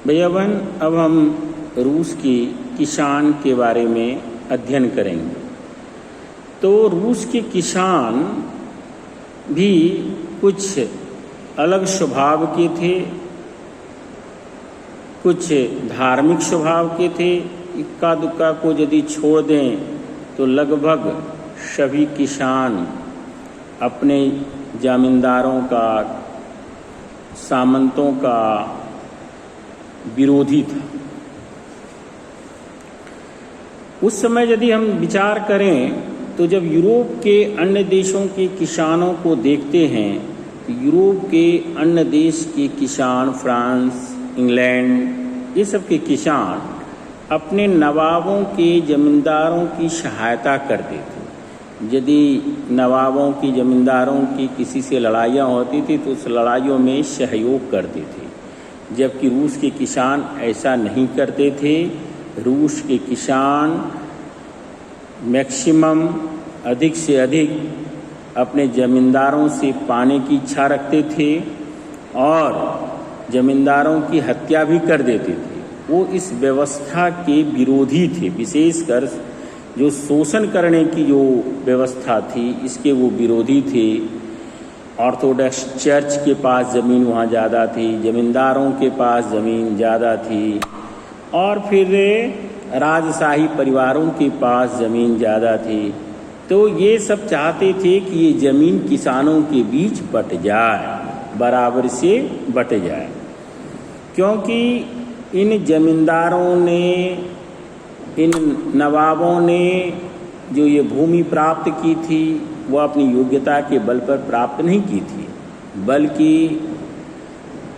भैयावन, अब हम रूस के किसान के बारे में अध्ययन करेंगे। तो रूस के किसान भी कुछ अलग स्वभाव के थे, कुछ धार्मिक स्वभाव के थे। इक्का दुक्का को यदि छोड़ दें तो लगभग सभी किसान अपने जमींदारों का, सामंतों का विरोधी था। उस समय यदि हम विचार करें तो जब यूरोप के अन्य देशों के किसानों को देखते हैं, तो यूरोप के अन्य देश के किसान, फ्रांस, इंग्लैंड, ये सब के किसान अपने नवाबों के जमींदारों की सहायता करते थे। यदि नवाबों की, जमींदारों की किसी से लड़ाइयाँ होती थी तो उस लड़ाइयों में सहयोग करते थे, जबकि रूस के किसान ऐसा नहीं करते थे। रूस के किसान मैक्सिमम, अधिक से अधिक अपने जमींदारों से पाने की इच्छा रखते थे और जमींदारों की हत्या भी कर देते थे। वो इस व्यवस्था के विरोधी थे, विशेषकर जो शोषण करने की जो व्यवस्था थी इसके वो विरोधी थे। ऑर्थोडॉक्स चर्च के पास ज़मीन वहाँ ज़्यादा थी, जमींदारों के पास ज़मीन ज़्यादा थी, और फिर राजशाही परिवारों के पास ज़मीन ज़्यादा थी। तो ये सब चाहते थे कि ये ज़मीन किसानों के बीच बट जाए, बराबर से बट जाए, क्योंकि इन जमींदारों ने, इन नवाबों ने जो ये भूमि प्राप्त की थी वो अपनी योग्यता के बल पर प्राप्त नहीं की थी, बल्कि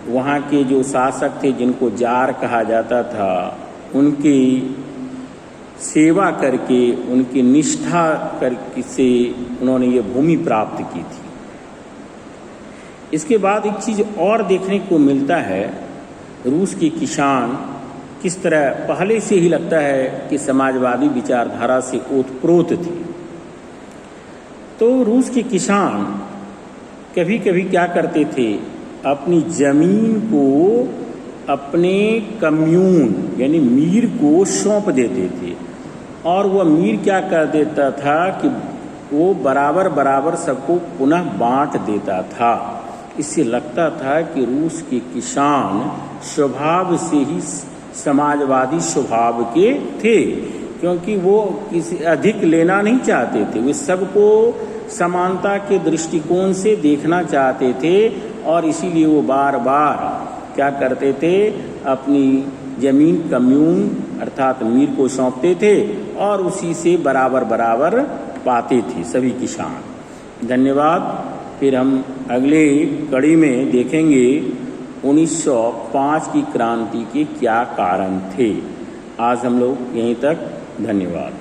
वहाँ के जो शासक थे, जिनको जार कहा जाता था, उनकी सेवा करके, उनकी निष्ठा करके से उन्होंने ये भूमि प्राप्त की थी। इसके बाद एक चीज़ और देखने को मिलता है, रूस के किसान किस तरह पहले से ही लगता है कि समाजवादी विचारधारा से ओतप्रोत थे। तो रूस के किसान कभी कभी क्या करते थे, अपनी ज़मीन को अपने कम्यून यानी मीर को सौंप देते थे, और वह मीर क्या कर देता था कि वो बराबर बराबर सबको पुनः बांट देता था। इससे लगता था कि रूस के किसान स्वभाव से ही समाजवादी स्वभाव के थे, क्योंकि वो किसी अधिक लेना नहीं चाहते थे, वे सबको समानता के दृष्टिकोण से देखना चाहते थे, और इसीलिए वो बार बार क्या करते थे, अपनी ज़मीन कम्यून अर्थात मीर को सौंपते थे और उसी से बराबर बराबर पाते थे सभी किसान। धन्यवाद। फिर हम अगले कड़ी में देखेंगे 1905 की क्रांति के क्या कारण थे। आज हम लोग यहीं तक। धन्यवाद।